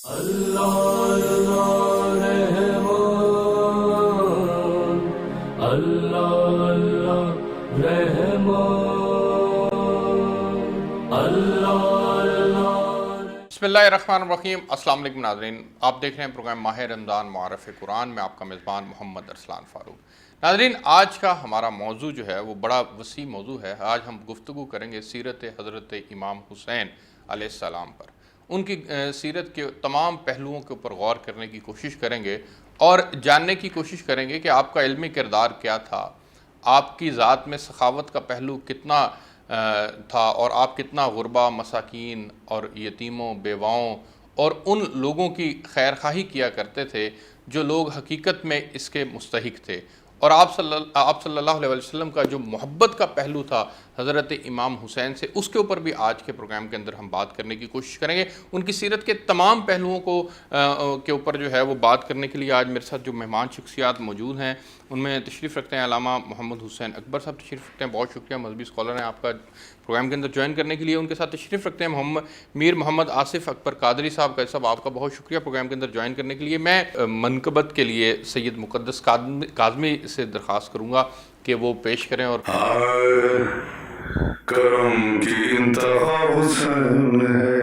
اللہ اللہ رحمان، اللہ اللہ رحمان، اللہ اللہ۔ بسم اللہ الرحمن الرحیم۔ السلام علیکم ناظرین، آپ دیکھ رہے ہیں پروگرام ماہ رمضان معارف قرآن میں، آپ کا میزبان محمد ارسلان فاروق۔ ناظرین، آج کا ہمارا موضوع جو ہے وہ بڑا وسیع موضوع ہے۔ آج ہم گفتگو کریں گے سیرت حضرت امام حسین علیہ السلام پر۔ ان کی سیرت کے تمام پہلوؤں کے اوپر غور کرنے کی کوشش کریں گے اور جاننے کی کوشش کریں گے کہ آپ کا علمی کردار کیا تھا، آپ کی ذات میں سخاوت کا پہلو کتنا تھا، اور آپ کتنا غربا، مساکین اور یتیموں، بیواؤں اور ان لوگوں کی خیر خواہی کیا کرتے تھے جو لوگ حقیقت میں اس کے مستحق تھے، اور آپ صلی اللہ علیہ وسلم کا جو محبت کا پہلو تھا حضرت امام حسین سے، اس کے اوپر بھی آج کے پروگرام کے اندر ہم بات کرنے کی کوشش کریں گے۔ ان کی سیرت کے تمام پہلوؤں کے اوپر جو ہے وہ بات کرنے کے لیے آج میرے ساتھ جو مہمان شخصیات موجود ہیں ان میں تشریف رکھتے ہیں علامہ محمد حسین اکبر صاحب تشریف رکھتے ہیں۔ بہت شکریہ، مذہبی اسکالر ہیں، آپ کا پروگرام کے اندر جوائن کرنے کے لیے۔ ان کے ساتھ تشریف رکھتے ہیں میر محمد آصف اکبر قادری صاحب کا صاحب، آپ کا بہت شکریہ پروگرام کے اندر جوائن کرنے کے لیے۔ میں منقبت کے لیے سید مقدس کاظمی سے درخواست کروں گا کہ وہ پیش کریں۔ اور کرم کی انتہا حسین ہے،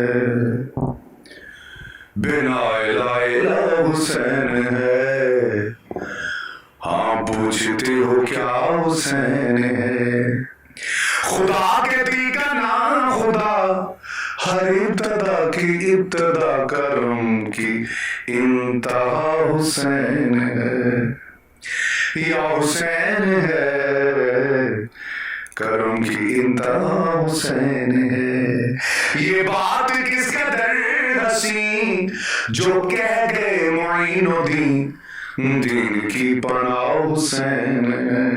بنا الہ حسین ہے، ہاں پوچھتے ہو کیا حسین ہے، خدا کے دی کا نام خدا، ہر ابتدا کی ابتدا، کرم کی انتہا حسین ہے، یا حسین ہے، کرم کی انتہا حسین ہے۔ یہ بات کس قدر حسین جو کہہ گئے معین و دین، دین کی پناہ حسین ہے،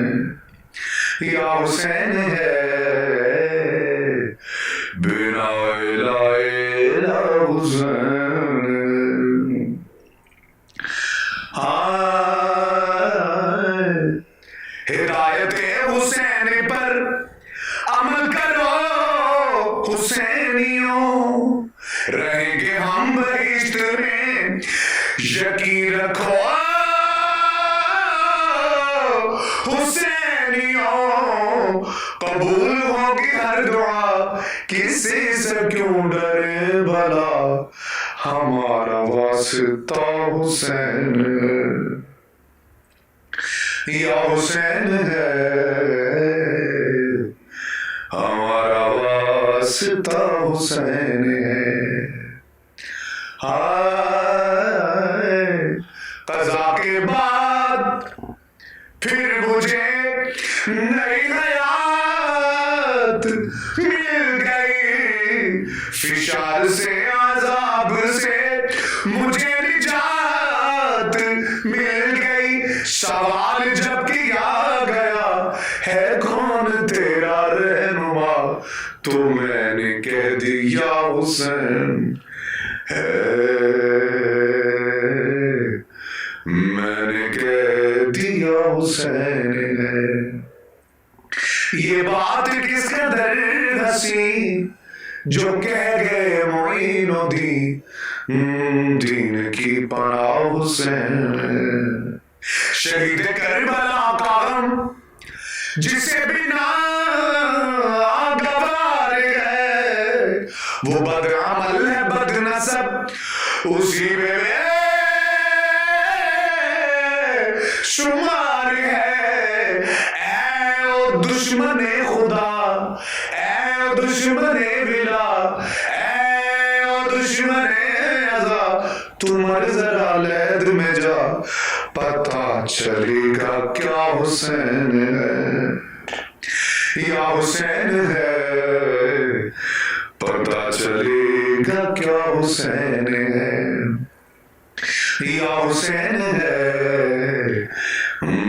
یا حسین ہے، بنا الہ حسین۔ ہدایت حسین پر عمل کرو حسینیوں، رہیں گے ہم بہشت میں، یقین رکھو حسینیوں، قبول ہوگی ہر دعا، کسی سے کیوں ڈرے بھلا، ہمارا واسطہ حسین ہے، یا حسین ہے، ہمارا واسطہ حسین ہے۔ قضا کے بعد پھر مجھے نئی حیات مل گئی، فشار سے عذاب سے مجھے نجات مل گئی، سوال جب کیا گیا ہے کون تیرا رہنما، تو میں نے کہہ دیا حسین ہے، میں نے کہہ دیا حسین ہے۔ یہ بات کس قدر حسین جو کہہ گئے معین و دین، دین کی پناہ حسین ہے، شہید کربلا کا غم جسے بنا گوار ہے، وہ بد عمل ہے، بد نسب اسی میں شمار ہے، اے او دشمن خدا، اے او دشمن ولا، اے او دشمن عزا، تو مر ذرا لید میں جا، پتہ چلے گا کیا حسین ہے، یا حسین ہے، پتہ چلے گا کیا حسین ہے، یا حسین ہے،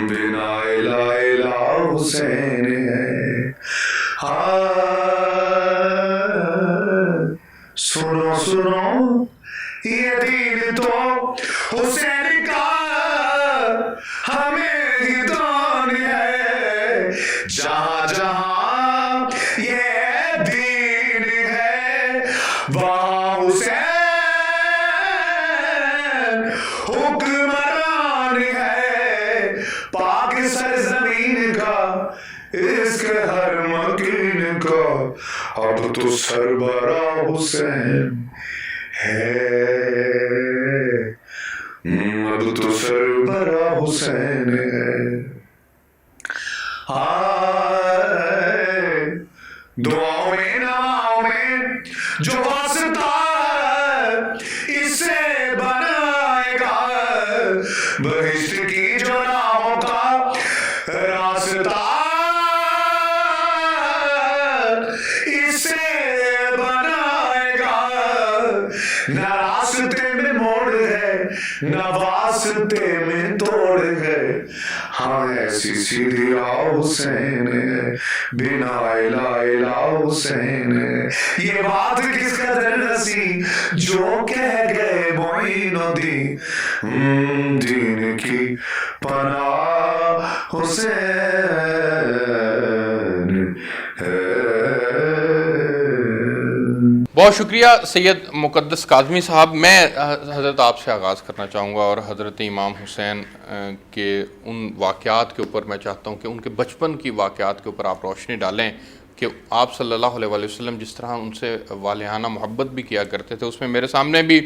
بنا الہ حسین ہے۔ سنو سنو یہ دین تو حسین کا ہمیں ہی دان ہے، جہاں جہاں یہ دین ہے وہاں حسین کا اب تو سربراہ حسین ہے، اب تو سربراہ حسین ہے۔ دعاؤں میں نواؤں میں جو واسطہ اسے بنائے گا، بہشت کی جو راہوں کا راستہ اسے بنائے گا، نہ راستے میں موڑ ہے نہ واسطے میں توڑ ہے، ہاں ایسی سیدھی راہ حسین ہے، بنا الہ الا حسین ہے۔ یہ بات کس قدر ہنسی جو کہہ گئے معین الدین، دین کی پناہ حسین ہے۔ بہت شکریہ سید مقدس کاظمی صاحب۔ میں حضرت آپ سے آغاز کرنا چاہوں گا اور حضرت امام حسین کے ان واقعات کے اوپر میں چاہتا ہوں کہ ان کے بچپن کی واقعات کے اوپر آپ روشنی ڈالیں کہ آپ صلی اللہ علیہ وسلم جس طرح ان سے والہانہ محبت بھی کیا کرتے تھے۔ اس میں میرے سامنے بھی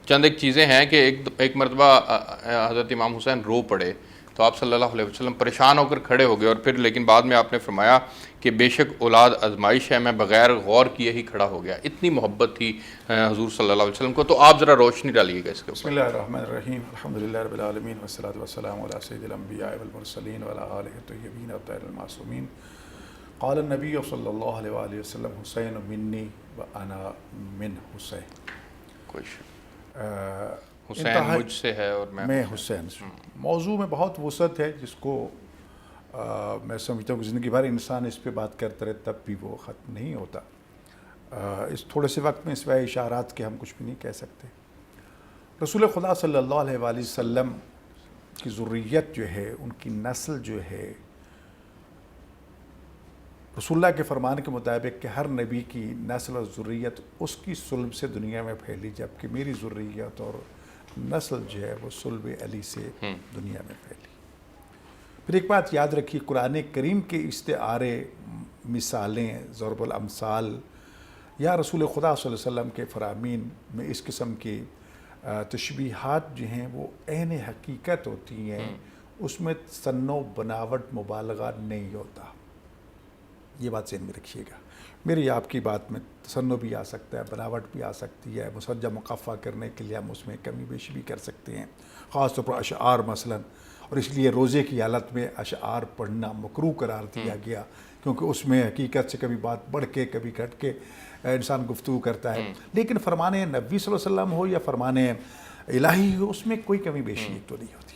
چند ایک چیزیں ہیں کہ ایک مرتبہ حضرت امام حسین رو پڑے تو آپ صلی اللہ علیہ وسلم پریشان ہو کر کھڑے ہو گئے، اور پھر لیکن بعد میں آپ نے فرمایا کہ بے شک اولاد آزمائش ہے، میں بغیر غور کیے ہی کھڑا ہو گیا۔ اتنی محبت تھی حضور صلی اللہ علیہ وسلم کو، تو آپ ذرا روشنی ڈالیے گا اس کے بسم اوپر۔ اللہ الرحمن الرحیم، الحمدللہ رب العالمین والصلاة والسلام علی سید الانبیاء والمرسلین وعلی آلہ الطیبین الطاہرین المعصومین۔ قال النبی صلی اللہ علیہ وآلہ وسلم حسین منی وانا من حسین۔ حسین مجھ سے ہے اور میں حسین سے۔ موضوع میں بہت وسعت ہے جس کو میں سمجھتا ہوں کہ زندگی بھر انسان اس پہ بات کرتا رہے تب بھی وہ ختم نہیں ہوتا۔ اس تھوڑے سے وقت میں سوائے اشارات کے ہم کچھ بھی نہیں کہہ سکتے۔ رسول خدا صلی اللہ علیہ وآلہ وسلم کی ذریت جو ہے، ان کی نسل جو ہے، رسول اللہ کے فرمان کے مطابق کہ ہر نبی کی نسل اور ذریت اس کی صلب سے دنیا میں پھیلی، جبکہ میری ذریت اور نسل جو ہے وہ صلب علی سے دنیا میں پھیلی۔ پھر ایک بات یاد رکھیے، قرآن کریم کے استعارے، مثالیں، ضرب الامثال یا رسول خدا صلی اللہ علیہ وسلم کے فرامین میں اس قسم کی تشبیہات جو ہیں وہ عین حقیقت ہوتی ہیں، اس میں تصنع، بناوٹ، مبالغہ نہیں ہوتا۔ یہ بات ذہن میں رکھیے گا۔ میری آپ کی بات میں تصنع بھی آ سکتا ہے، بناوٹ بھی آ سکتی ہے، مسجع مقفع کرنے کے لیے ہم اس میں کمی بیشی بھی کر سکتے ہیں، خاص طور پر اشعار مثلاً، اور اس لیے روزے کی حالت میں اشعار پڑھنا مکروہ قرار دیا گیا، کیونکہ اس میں حقیقت سے کبھی بات بڑھ کے کبھی گھٹ کے انسان گفتگو کرتا ہے۔ لیکن فرمان نبی صلی اللہ علیہ وسلم ہو یا فرمان الہی ہو، اس میں کوئی کمی بیشی تو نہیں ہوتی۔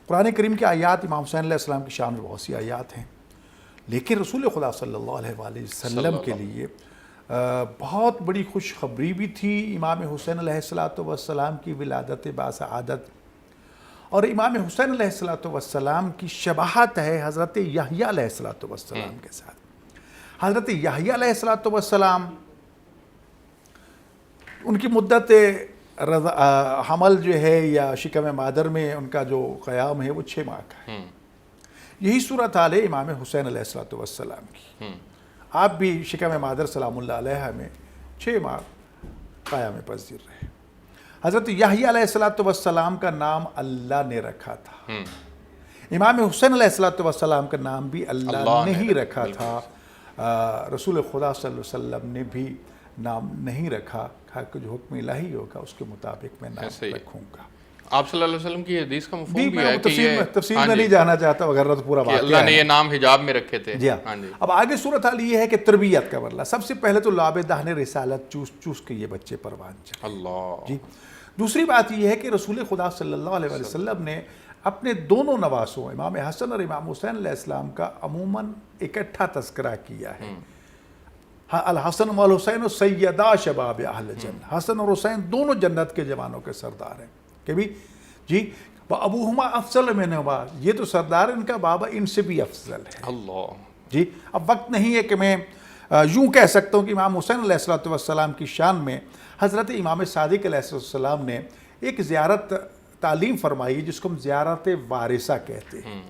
قرآن کریم کے آیات، امام حسین علیہ السلام کی شان میں بہت سی آیات ہیں، لیکن رسول خدا صلی اللہ علیہ وآلہ وسلم کے لیے بہت بڑی خوشخبری بھی تھی امام حسین علیہ السلام کی ولادت باسعادت، اور امام حسین علیہ السلام کی شباہت ہے حضرت یحییٰ علیہ السلام کے ساتھ۔ حضرت یحییٰ علیہ السلام، ان کی مدت حمل جو ہے یا شکم مادر میں ان کا جو قیام ہے وہ 6 ماہ کا ہے۔ یہی صورتحال ہے امام حسین علیہ السلام کی۔ آپ بھی شکم مادر سلام اللہ علیہ میں 6 ماہ قیام پذیر رہے۔ حضرت یحییٰ علیہ السلام کا نام اللہ نے رکھا تھا، امام حسین علیہ السلام کا نام بھی اللہ نے ہی رکھا تھا۔ رسول خدا صلی اللہ علیہ وسلم نے بھی نام نہیں رکھا، کہا کہ جو حکم الہی ہوگا اس کے مطابق میں نام رکھوں گا۔ آپ صلی اللہ علیہ وسلم کی حدیث کا مفہوم بھی ہے کہ یہ تفصیل میں نہیں جانا چاہتا، وغیرہ تو پورا واقعہ ہے، اللہ نے یہ نام حجاب میں رکھے تھے۔ جی ہاں۔ اب آگے صورتحال یہ ہے کہ تربیت کا مرحلہ، سب سے پہلے تو لابدہ نے رسالت چوس چوس کے یہ بچے پروان چڑھے۔ اللہ جی۔ دوسری بات یہ ہے کہ رسول خدا صلی اللہ علیہ وسلم نے اپنے دونوں نواسوں امام حسن اور امام حسین علیہ السلام کا عموماً اکٹھا تذکرہ کیا ہے۔ الحسن والحسین سیدا شباب اہل جنت، حسن اور حسین دونوں جنت کے جوانوں کے سردار ہیں۔ کہ بھی جی ابوہما افضل منہما، یہ تو سردار ان کا بابا ان سے بھی افضل ہے۔ اللہ جی۔ اب وقت نہیں ہے کہ میں یوں کہہ سکتا ہوں کہ امام حسین علیہ السلام کی شان میں حضرت امام صادق علیہ السلام نے ایک زیارت تعلیم فرمائی جس کو ہم زیارت وارثہ کہتے ہیں۔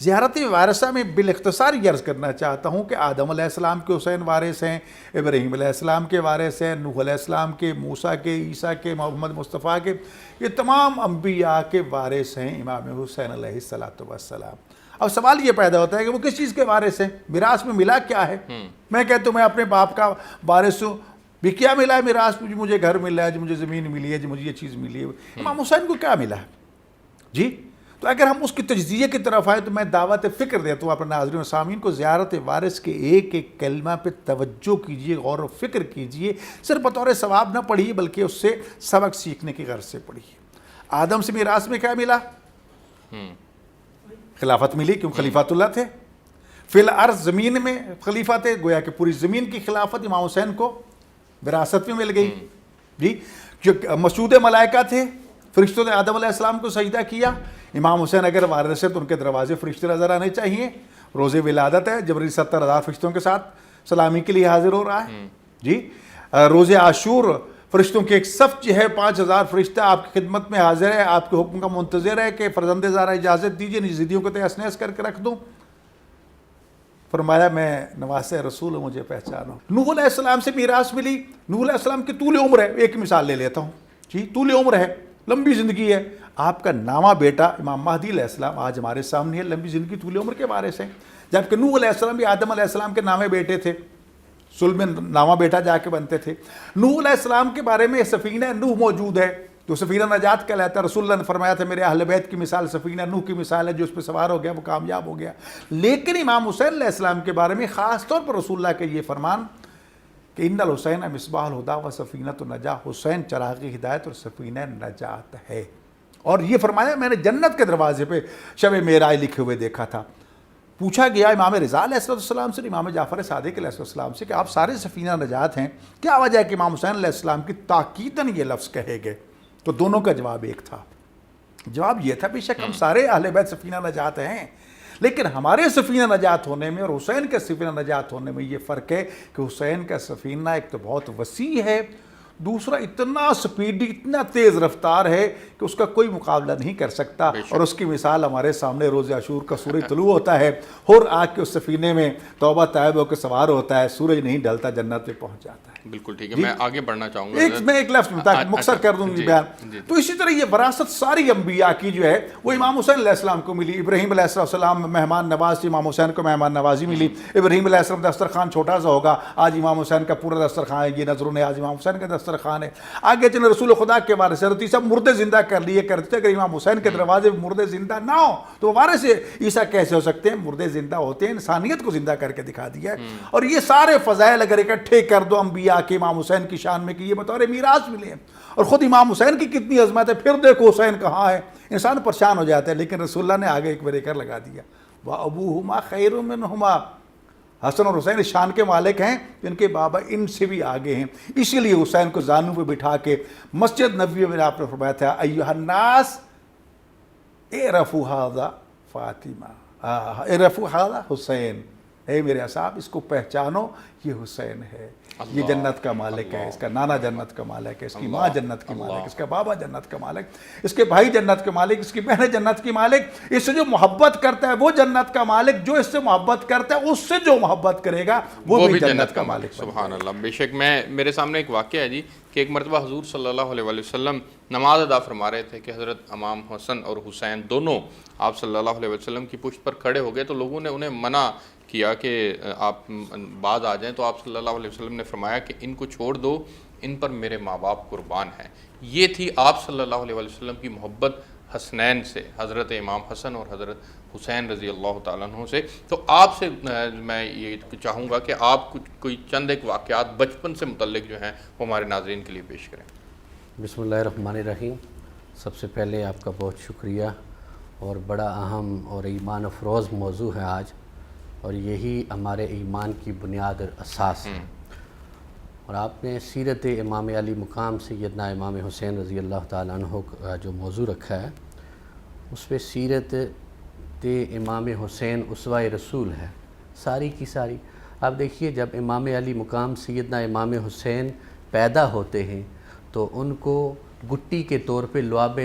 زیارت وارثہ میں بالاختصار یہ عرض کرنا چاہتا ہوں کہ آدم علیہ السلام کے حسین وارث ہیں، ابراہیم علیہ السلام کے وارث ہیں، نوح علیہ السلام کے، موسیٰ کے، عیسیٰ کے، محمد مصطفیٰ کے، یہ تمام انبیاء کے وارث ہیں امام حسین علیہ السلام۔ اب سوال یہ پیدا ہوتا ہے کہ وہ کس چیز کے وارث ہیں؟ میراث میں ملا کیا ہے؟ میں کہتا ہوں میں اپنے باپ کا وارث ہوں، بھی کیا ملا ہے میراث؟ مجھے گھر ملا ہے، جو مجھے زمین ملی ہے، جو مجھے یہ چیز ملی ہے۔ امام حسین کو کیا ملا ہے؟ جی تو اگر ہم اس کی تجزیے کی طرف آئیں تو میں دعوت فکر دیتا ہوں اپنے ناظرین و سامعین کو، زیارت وارث کے ایک ایک کلمہ پہ توجہ کیجئے، غور و فکر کیجئے، صرف بطور ثواب نہ پڑھیے بلکہ اس سے سبق سیکھنے کی غرض سے پڑھیے۔ آدم سے میراث میں کیا ملا؟ خلافت ملی، کیوں خلیفۃ اللہ تھے، فی الارض زمین میں خلیفہ تھے، گویا کہ پوری زمین کی خلافت امام حسین کو وراثت میں مل گئی۔ جی جو مسجود ملائکہ تھے، فرشتوں نے آدم علیہ السلام کو سجدہ کیا، امام حسین اگر وارث ہے تو ان کے دروازے فرشتے نظر آنے چاہیے۔ روز ولادت ہے، جبریل 70,000 فرشتوں کے ساتھ سلامی کے لیے حاضر ہو رہا ہے۔ جی روز عاشور فرشتوں کی ایک صف جو ہے 5,000 فرشتہ آپ کی خدمت میں حاضر ہے، آپ کے حکم کا منتظر ہے کہ فرزند زارا اجازت دیجیے نزدیوں کو تہس نہس کر کے رکھ دوں۔ فرمایا میں نواس رسول ہوں، مجھے پہچانو۔ نوح علیہ السلام سے میراث ملی، نوح علیہ السلام کی طول عمر ہے، ایک مثال لے لیتا ہوں جی، طول عمر ہے، لمبی زندگی ہے۔ آپ کا نامہ بیٹا امام مہدی علیہ السلام آج ہمارے سامنے ہے، لمبی زندگی طول عمر کے وارث ہیں، جبکہ نوح علیہ السلام بھی آدم علیہ السلام کے نامے بیٹے تھے، صلب میں نامہ بیٹا جا کے بنتے تھے۔ نوح علیہ السلام کے بارے میں سفینہ نوح موجود ہے جو سفینہ نجات کہلاتا ہے۔ رسول اللہ نے فرمایا تھا میرے اہل بیت کی مثال سفینہ نوح کی مثال ہے، جو اس پہ سوار ہو گیا وہ کامیاب ہو گیا۔ لیکن امام حسین علیہ السلام کے بارے میں خاص طور پر رسول اللہ کا یہ فرمان کہ ان الحسین مصباح الہدیٰ و سفینۃ النجاہ، حسین چراغ ہدایت اور سفینہ نجات ہے۔ اور یہ فرمایا میں نے جنت کے دروازے پہ شب معراج لکھے ہوئے دیکھا تھا۔ پوچھا گیا امام رضا علیہ السلام سے، امام جعفر صادق علیہ السلام سے کہ آپ سارے سفینہ نجات ہیں، کیا وجہ ہے کہ امام حسین علیہ السلام کی تاکیداً یہ لفظ کہے گئے؟ تو دونوں کا جواب ایک تھا۔ جواب یہ تھا بے شک ہم سارے اہل بیت سفینہ نجات ہیں، لیکن ہمارے سفینہ نجات ہونے میں اور حسین کے سفینہ نجات ہونے میں یہ فرق ہے کہ حسین کا سفینہ ایک تو بہت وسیع ہے، دوسرا اتنا سپیڈی، اتنا تیز رفتار ہے کہ اس کا کوئی مقابلہ نہیں کر سکتا۔ اور اس کی مثال ہمارے سامنے روز عاشور کا سورج طلوع ہوتا ہے اور آگ کے اس سفینے میں توبہ طائب ہو کے سوار ہوتا ہے، سورج نہیں ڈھلتا، جنت پہ پہنچ جاتا ہے۔ بالکل ٹھیک ہے، میں آگے بڑھنا چاہوں گا، میں ایک لفظ تاکہ مختصر کر دوں یہ بیان۔ تو اسی طرح یہ وراثت ساری انبیاء کی جو ہے وہ امام حسین علیہ السلام کو ملی۔ ابراہیم علیہ السلام مہمان نواز، امام حسین کو مہمان نوازی ملی۔ ابراہیم علیہ السلام دسترخوان چھوٹا سا ہوگا، آج امام حسین کا پورا دسترخوان ہے، یہ نظروں نے آج امام حسین کا دسترخوان ہے۔ آگے چلے رسول خدا کے وارث حضرت عیسیٰ مردے زندہ کر لیے کرتے تھے، اگر امام حسین کے دروازے مردے زندہ نہ ہو تو وہ وارث عیسیٰ کیسے ہو سکتے ہیں؟ مردے زندہ ہوتے ہیں، انسانیت کو زندہ کر کے دکھا دیا ہے۔ اور یہ سارے فضائل اگر اکٹھے کر دو انبیاء کے امام حسین کی شان میں کہ یہ بطور میراث ملے ہیں، اور خود امام حسین کی کتنی عظمت ہے، پھر دیکھو حسین کہاں ہے، انسان پریشان ہو جاتا ہے۔ لیکن رسول اللہ نے آگے ایک بریکر لگا دیا، وَأَبُوهُمَا خَيْرٌ مِّنْهُمَا، حسن اور حسین شان کے مالک ہیں، ان کے بابا ان سے بھی آگے ہیں۔ اسی لیے حسین کو زانو پہ بٹھا کے مسجد نبوی میں آپ نے فرمایا تھا ایھا الناس اعرفوا ھذا فاطمہ، اعرفوا ھذا حسین، اے میرے اصحاب اس کو پہچانو، یہ حسین ہے، یہ جنت کا مالک ہے، اس کا نانا جنت کا مالک ہے، اس کی ماں جنت کی مالک، اس کا بابا جنت کا مالک، اس کے بھائی جنت کے مالک، اس کی بہنیں جنت کی مالک، اس سے جو محبت کرتا ہے وہ جنت کا مالک، جو اس سے محبت کرتا ہے اس سے جو محبت کرے گا وہ بھی جنت کا مالک۔ سبحان اللہ۔ بے شک میرے سامنے ایک واقعہ ہے جی کہ ایک مرتبہ حضور صلی اللہ علیہ وسلم نماز ادا فرما رہے تھے کہ حضرت امام حسن اور حسین دونوں آپ صلی اللہ علیہ وسلم کی پشت پر کھڑے ہو گئے، تو لوگوں نے انہیں منع کیا کہ آپ بعد آ جائیں، تو آپ صلی اللہ علیہ وسلم نے فرمایا کہ ان کو چھوڑ دو، ان پر میرے ماں باپ قربان ہیں۔ یہ تھی آپ صلی اللہ علیہ وسلم کی محبت حسنین سے، حضرت امام حسن اور حضرت حسین رضی اللہ تعالیٰ عنہ سے۔ تو آپ سے میں یہ چاہوں گا کہ آپ کچھ کوئی چند ایک واقعات بچپن سے متعلق جو ہیں وہ ہمارے ناظرین کے لیے پیش کریں۔ بسم اللہ الرحمن الرحیم۔ سب سے پہلے آپ کا بہت شکریہ، اور بڑا اہم اور ایمان افروز موضوع ہے آج، اور یہی ہمارے ایمان کی بنیاد اور اساس ہے۔ اور آپ نے سیرت امام علی مقام سیدنا امام حسین رضی اللہ تعالیٰ عنہ کا جو موضوع رکھا ہے، اس پہ سیرت امام حسین اسوہ رسول ہے ساری کی ساری۔ آپ دیکھیے جب امام علی مقام سیدنا امام حسین پیدا ہوتے ہیں تو ان کو گٹی کے طور پہ لعاب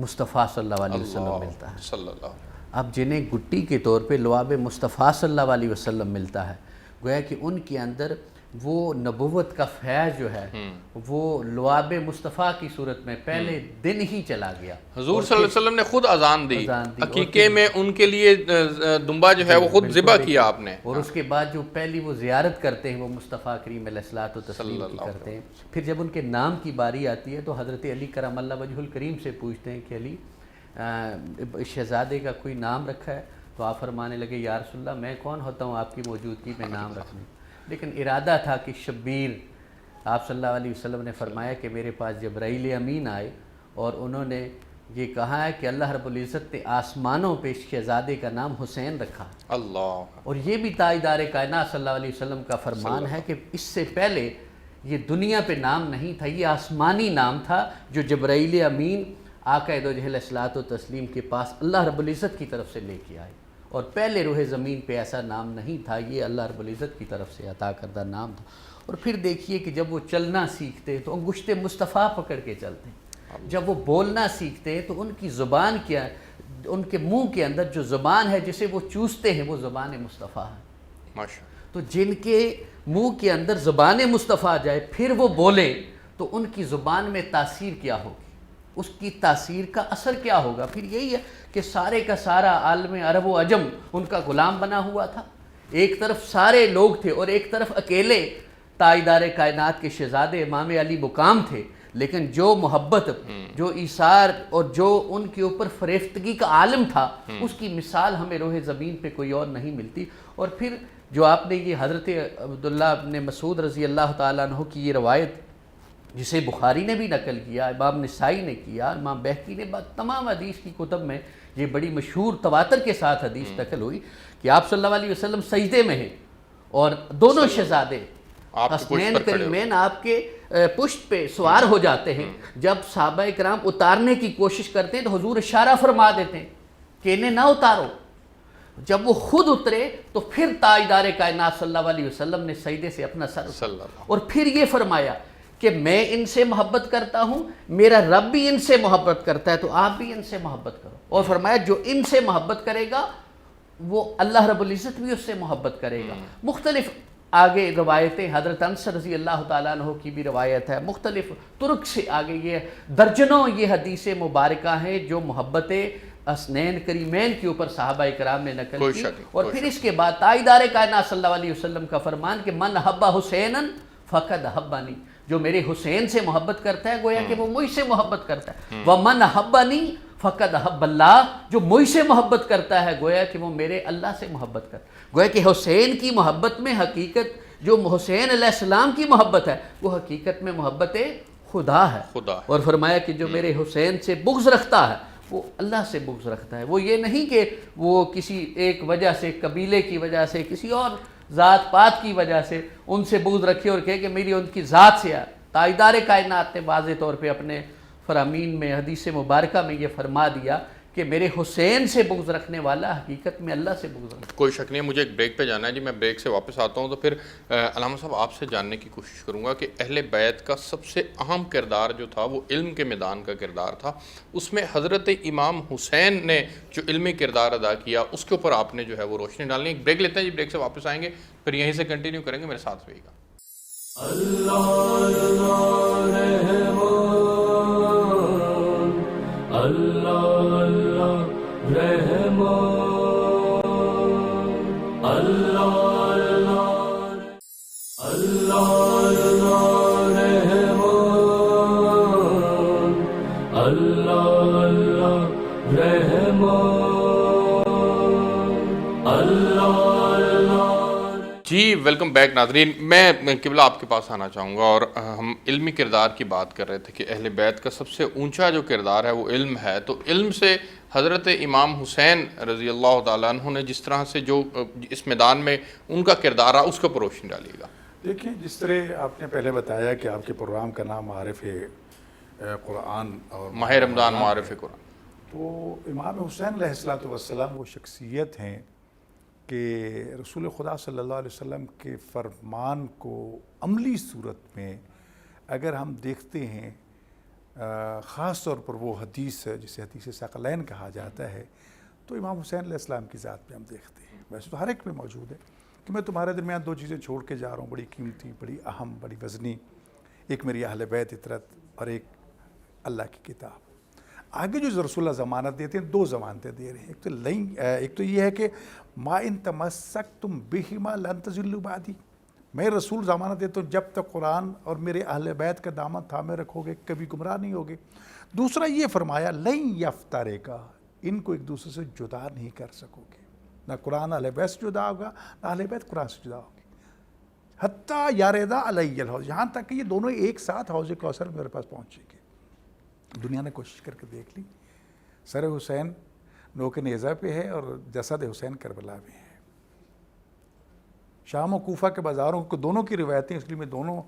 مصطفیٰ صلی اللہ علیہ وسلم ملتا ہے۔ اب جنہیں گٹی کے طور پہ لعاب مصطفیٰ صلی اللہ علیہ وسلم ملتا ہے، گویا کہ ان کے اندر وہ نبوت کا فیض جو ہے وہ لعاب مصطفیٰ کی صورت میں پہلے دن ہی چلا گیا۔ حضور صلی اللہ علیہ وسلم نے خود اذان دی، عقیقے میں ان کے لیے دمبا جو ہے وہ خود ذبح کیا آپ نے، اور اس کے بعد جو پہلی وہ زیارت کرتے ہیں وہ مصطفیٰ کریم علیہ الصلوۃ والتسلیم کی کرتے ہیں۔ پھر جب ان کے نام کی باری آتی ہے تو حضرت علی کرم اللہ وجہ الکریم سے پوچھتے ہیں کہ علی شہزادے کا کوئی نام رکھا ہے؟ تو آپ فرمانے لگے یا رسول اللہ میں کون ہوتا ہوں آپ کی موجودگی میں نام رکھنے، لیکن ارادہ تھا کہ شبیر۔ آپ صلی اللہ علیہ وسلم نے فرمایا کہ میرے پاس جبرائیل امین آئے اور انہوں نے یہ کہا ہے کہ اللہ رب العزت نے آسمانوں پہ شہزادے کا نام حسین رکھا، اللہ، اور یہ بھی تاجدار کائنات صلی اللہ علیہ وسلم کا فرمان ہے کہ اس سے پہلے یہ دنیا پہ نام نہیں تھا، یہ آسمانی نام تھا جو جبرائیل امین آقا دو جہل الصلوۃ والتسلیم کے پاس اللہ رب العزت کی طرف سے لے کے آئے، اور پہلے روح زمین پہ ایسا نام نہیں تھا، یہ اللہ رب العزت کی طرف سے عطا کردہ نام تھا۔ اور پھر دیکھیے کہ جب وہ چلنا سیکھتے تو انگشت مصطفیٰ پکڑ کے چلتے ہیں، جب وہ بولنا سیکھتے ہیں تو ان کی زبان کیا، ان کے منہ کے اندر جو زبان ہے جسے وہ چوستے ہیں وہ زبان مصطفیٰ ہے۔ ماشاءاللہ۔ تو جن کے منہ کے اندر زبان مصطفیٰ جائے پھر وہ بولیں تو ان کی زبان میں تاثیر کیا ہوگی، اس کی تاثیر کا اثر کیا ہوگا؟ پھر یہی ہے کہ سارے کا سارا عالم عرب و عجم ان کا غلام بنا ہوا تھا، ایک طرف سارے لوگ تھے اور ایک طرف اکیلے تاجدار کائنات کے شہزادے امام علی مقام تھے، لیکن جو محبت، جو ایثار اور جو ان کے اوپر فریفتگی کا عالم تھا، اس کی مثال ہمیں روح زمین پہ کوئی اور نہیں ملتی۔ اور پھر جو آپ نے یہ حضرت عبداللہ ابن مسعود رضی اللہ تعالیٰ عنہ کی یہ روایت جسے بخاری نے بھی نقل کیا، امام نسائی نے کیا، امام بہقی نے، تمام حدیث کی کتب میں یہ بڑی مشہور تواتر کے ساتھ حدیث نقل ہوئی کہ آپ صلی اللہ علیہ وسلم سجدے میں ہیں اور دونوں شہزادے حسنین کریمین آپ کے پشت پہ سوار ہو جاتے ہیں۔ جب صحابہ کرام اتارنے کی کوشش کرتے ہیں تو حضور اشارہ فرما دیتے ہیں کہ انہیں نہ اتارو۔ جب وہ خود اترے تو پھر تاجدار کائنات صلی اللہ علیہ وسلم نے سجدے سے اپنا سر اٹھایا اور پھر یہ فرمایا کہ میں ان سے محبت کرتا ہوں، میرا رب بھی ان سے محبت کرتا ہے، تو آپ بھی ان سے محبت کرو۔ اور فرمایا جو ان سے محبت کرے گا وہ اللہ رب العزت بھی اس سے محبت کرے گا۔ مختلف آگے روایتیں، حضرت انس رضی اللہ تعالیٰ عنہ کی بھی روایت ہے، مختلف طرق سے آگے یہ درجنوں یہ حدیث مبارکہ ہیں جو محبت حسنین کریمین کے اوپر صحابہ کرام نے نقل کی۔ اور پھر اس کے بعد تاجدار کائنات صلی اللہ علیہ وسلم کا فرمان کہ من حب حسینا فقد حبنی، جو میرے حسین سے محبت کرتا ہے گویا کہ وہ مجھ سے محبت کرتا ہے، ومن حبنی فقد حب اللہ، جو مجھ سے محبت کرتا ہے گویا کہ وہ میرے اللہ سے محبت کرتا ہے۔ گویا کہ حسین کی محبت میں حقیقت جو حسین علیہ السلام کی محبت ہے وہ حقیقت میں محبت خدا ہے۔ اور فرمایا کہ جو میرے حسین سے بغض رکھتا ہے وہ اللہ سے بغض رکھتا ہے۔ وہ یہ نہیں کہ وہ کسی ایک وجہ سے، قبیلے کی وجہ سے، کسی اور ذات پات کی وجہ سے ان سے بغض رکھے اور کہے کہ میری ان کی ذات سے ہے۔ تاجدار کائنات نے واضح طور پہ اپنے فرامین میں حدیث مبارکہ میں یہ فرما دیا کہ میرے حسین سے بغض رکھنے والا حقیقت میں اللہ سے بغض رکھتا ہے۔ کوئی شک نہیں ہے، مجھے ایک بریک پہ جانا ہے جی، میں بریک سے واپس آتا ہوں تو پھر علامہ صاحب آپ سے جاننے کی کوشش کروں گا کہ اہل بیت کا سب سے اہم کردار جو تھا وہ علم کے میدان کا کردار تھا، اس میں حضرت امام حسین نے جو علمی کردار ادا کیا اس کے اوپر آپ نے جو ہے وہ روشنی ڈالنی ہے۔ ایک بریک لیتے ہیں جی، بریک سے واپس آئیں گے پھر یہیں سے کنٹینیو کریں گے، میرے ساتھ رہیے گا۔ اللہ رحمان، اللہ اللہ رحمان، اللہ رحمان، جی ویلکم بیک ناظرین، میں قبلہ آپ کے پاس آنا چاہوں گا اور ہم علمی کردار کی بات کر رہے تھے کہ اہل بیت کا سب سے اونچا جو کردار ہے وہ علم ہے، تو علم سے حضرت امام حسین رضی اللہ تعالیٰ عنہ نے جس طرح سے جو اس میدان میں ان کا کردار ہے اس کا روشنی ڈالیے گا۔ دیکھیں جس طرح آپ نے پہلے بتایا کہ آپ کے پروگرام کا نام معارف قرآن اور ماہ رمضان معارف قرآن، تو امام حسین علیہ السلام وہ شخصیت ہیں کہ رسول خدا صلی اللہ علیہ وسلم کے فرمان کو عملی صورت میں اگر ہم دیکھتے ہیں، خاص طور پر وہ حدیث جسے حدیث ثقلین کہا جاتا ہے، تو امام حسین علیہ السلام کی ذات میں ہم دیکھتے ہیں، ویسے تو ہر ایک میں موجود ہے کہ میں تمہارے درمیان دو چیزیں چھوڑ کے جا رہا ہوں، بڑی قیمتی، بڑی اہم، بڑی وزنی، ایک میری اہل بیت عطرت اور ایک اللہ کی کتاب۔ آگے جو رسول اللہ ضمانت دیتے ہیں، دو ضمانتیں دے رہے ہیں، ایک تو یہ ہے کہ ما ان تمسکتم بہما لن تضلوا بعدی، میں رسول ضمانت دیتا ہوں جب تک قرآن اور میرے اہل بیت کا دامن تھامے رکھو گے کبھی گمراہ نہیں ہوگے۔ دوسرا یہ فرمایا لن یفترقا، ان کو ایک دوسرے سے جدا نہیں کر سکو گے، نہ قرآن اہل بیت سے جدا ہوگا نہ اہل بیت قرآن سے جدا ہوگی، حتیٰ یاردا علی الحوض، یہاں تک کہ یہ دونوں ایک ساتھ حوض کوثر میرے پاس پہنچے گے۔ دنیا نے کوشش کر کے دیکھ لی، سر حسین نوک نیزہ پہ ہے اور جسد حسین کربلا میں ہے۔ شام و کوفہ کے بازاروں کو دونوں کی روایتیں، اس لیے میں دونوں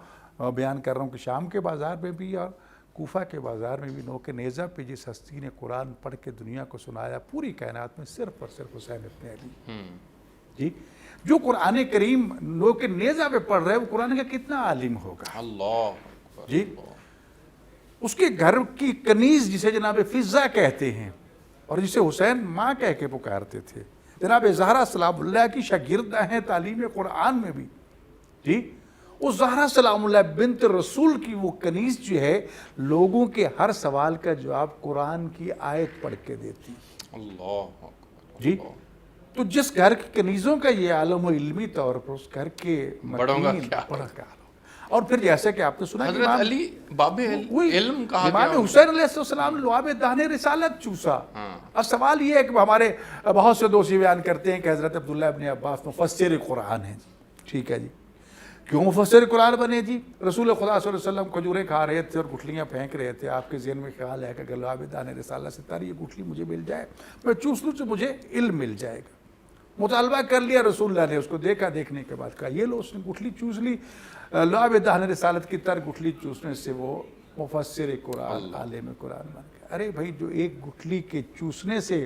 بیان کر رہا ہوں کہ شام کے بازار میں بھی اور کوفہ کے بازار میں بھی نوک نیزہ پہ جس ہستی نے قرآن پڑھ کے دنیا کو سنایا پوری کائنات میں صرف اور صرف حسین ابن علی جی، جو قرآن کریم نوک نیزہ پہ پڑھ رہے ہیں وہ قرآن کا کتنا عالم ہوگا اللہ جی۔ اس کے گھر کی کنیز جسے جناب فضہ کہتے ہیں اور جسے حسین ماں کہہ کے پکارتے تھے، جناب زہرا سلام اللہ کی شاگردہ ہیں تعلیم قرآن میں بھی جی، اس زہرا سلام اللہ بنت رسول کی وہ کنیز جو ہے لوگوں کے ہر سوال کا جواب قرآن کی آیت پڑھ کے دیتی اللہ جی۔ تو جس گھر کی کنیزوں کا یہ عالم و علمی طور پر، اس گھر کے بڑوں کا متین کیا بڑا کا عالم۔ اور پھر جیسے کہ آپ نے سنا کہ حضرت امام علی باب علم کہا امام گیا، حسین علیہ السلام نے لعاب دہن رسالت چوسا۔ اب سوال یہ ہے کہ ہمارے بہت سے دوست یہ بیان کرتے ہیں کہ حضرت عبداللہ ابن عباس مفسر قرآن ہیں جی، ٹھیک ہے جی، کیوں مفسر قرآن بنے جی؟ رسول خدا صلی اللہ علیہ وسلم کھجوریں کھا رہے تھے اور گٹھلیاں پھینک رہے تھے، آپ کے ذہن میں خیال ہے کہ اگر لعاب دہن رسالت سے تاری یہ گٹھلی مجھے مل جائے، میں چوس لوں تو مجھے علم مل جائے گا۔ مطالبہ کر لیا، رسول اللہ نے اس کو دیکھا، دیکھنے کے بعد کہا یہ لو، اس نے گٹھلی چوس لی، لعاب دہن رسالت کی طرح گٹھلی چوسنے سے وہ مفسر قرآن، عالم قرآن بن گیا۔ ارے بھائی، جو ایک گٹھلی کے چوسنے سے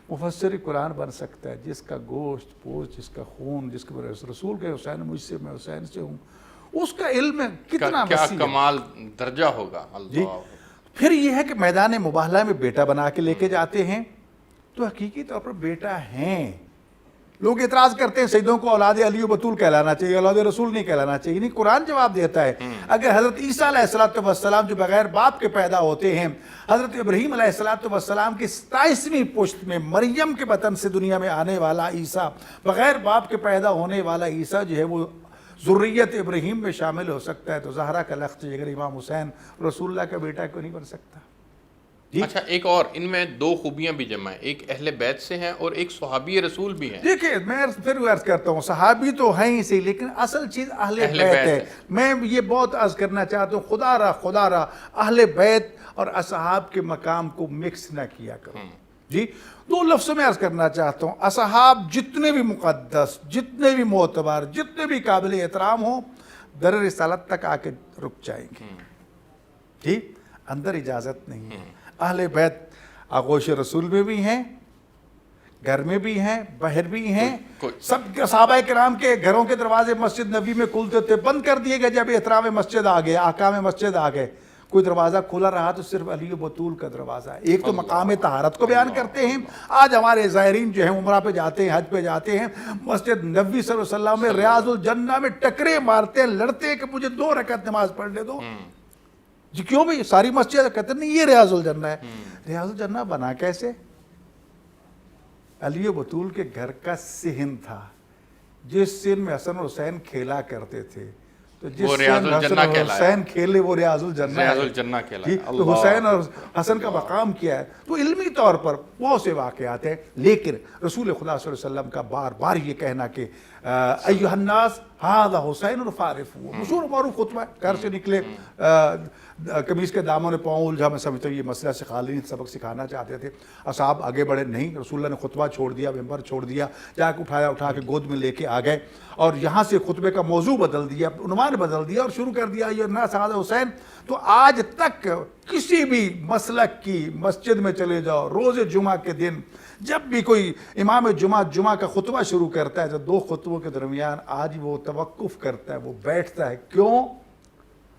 مفسر قرآن بن سکتا ہے، جس کا گوشت پوست، جس کا خون، جس کے رسول کے حسین مجھ سے، میں حسین سے ہوں، اس کا علم کتنا کیا وسیع ہے کمال درجہ ہوگا۔ جی۔ اللہ پھر یہ ہے کہ میدان مباہلہ میں بیٹا بنا کے لے کے جاتے ہیں تو حقیقی طور پر بیٹا ہیں۔ لوگ اعتراض کرتے ہیں سیدوں کو اولاد علی و بطول کہلانا چاہیے، اولاد رسول نہیں کہلانا چاہیے۔ نہیں، قرآن جواب دیتا ہے، اگر حضرت عیسیٰ علیہ السلام جو بغیر باپ کے پیدا ہوتے ہیں، حضرت ابراہیم علیہ السلام کی 27ویں پشت میں مریم کے بطن سے دنیا میں آنے والا عیسیٰ، بغیر باپ کے پیدا ہونے والا عیسیٰ جو ہے وہ ذریت ابراہیم میں شامل ہو سکتا ہے، تو زہرا کا لخت اگر امام حسین رسول اللہ کا بیٹا کیوں نہیں بن سکتا؟ جی۔ اچھا، ایک اور ان میں دو خوبیاں بھی جمع ہیں، ایک اہل بیت سے ہیں اور ایک صحابی رسول بھی ہیں۔ دیکھیں، میں پھر عرض کرتا ہوں، صحابی تو ہیں ہی صحیح، لیکن اصل چیز اہل بیت ہے۔ میں یہ بہت عرض کرنا چاہتا ہوں، خدا را اہل بیت اور اصحاب کے مقام کو مکس نہ کیا کرو جی۔ دو لفظوں میں عرض کرنا چاہتا ہوں، اصحاب جتنے بھی مقدس، جتنے بھی معتبر، جتنے بھی قابل احترام ہوں، در رسالت تک آ کے رک جائیں گے جی، اندر اجازت نہیں ہے۔ اہل بیت آغوش رسول میں بھی ہیں، گھر میں بھی ہیں، باہر بھی ہیں، سب صحابہ کرام کے گھروں کے دروازے مسجد نبی میں کھلتے تھے، بند کر دیے گئے جب احترام مسجد آ گئے، احکام مسجد آ گئے۔ کوئی دروازہ کھلا رہا تو صرف علی و بطول کا دروازہ ہے۔ ایک تو مقام طہارت کو بیان کرتے ہیں، آج ہمارے زائرین جو ہیں عمرہ پہ جاتے ہیں، حج پہ جاتے ہیں، مسجد نبوی صلی اللہ علیہ وسلم میں ریاض الجنہ میں ٹکرے مارتے ہیں، لڑتے ہیں کہ مجھے 2 رکعت نماز پڑھنے دو جی۔ کیوں بھئی؟ ساری مسجد کہتے نہیں یہ ریاض الجنہ ہے۔ ریاض الجنہ بنا کیسے؟ علی و بطول کے گھر کا صحن تھا، جس صحن میں حسن اور حسین کھیلا کرتے تھے، تو جس صحن میں حسن اور حسین کھیلے وہ ریاض الجنہ ہے۔ تو حسین اور حسن کا مقام کیا ہے؟ تو علمی طور پر بہت سے واقعات ہیں، لیکن رسول خدا صلی اللہ علیہ وسلم کا بار بار یہ کہنا کہ ایھا الناس ھذا حسین فاعرفوہ، مشہور معروف خطبہ ہے۔ گھر سے نکلے، قمیص کے داموں نے پاؤں الجھا، میں سمجھتا ہوں یہ مسئلہ سکھانے سبق سکھانا چاہتے تھے، اصحاب آگے بڑھے نہیں، رسول اللہ نے خطبہ چھوڑ دیا، ممبر چھوڑ دیا، جا کے اٹھا کے گود میں لے کے آ گئے اور یہاں سے خطبے کا موضوع بدل دیا، عنوان بدل دیا اور شروع کر دیا یہ الناس ھذا حسین۔ تو آج تک کسی بھی مسلک کی مسجد میں چلے جاؤ، روز جمعہ کے دن جب بھی کوئی امام جمعہ کا خطبہ شروع کرتا ہے تو 2 خطبوں کے درمیان آج وہ توقف کرتا ہے، وہ بیٹھتا ہے۔ کیوں؟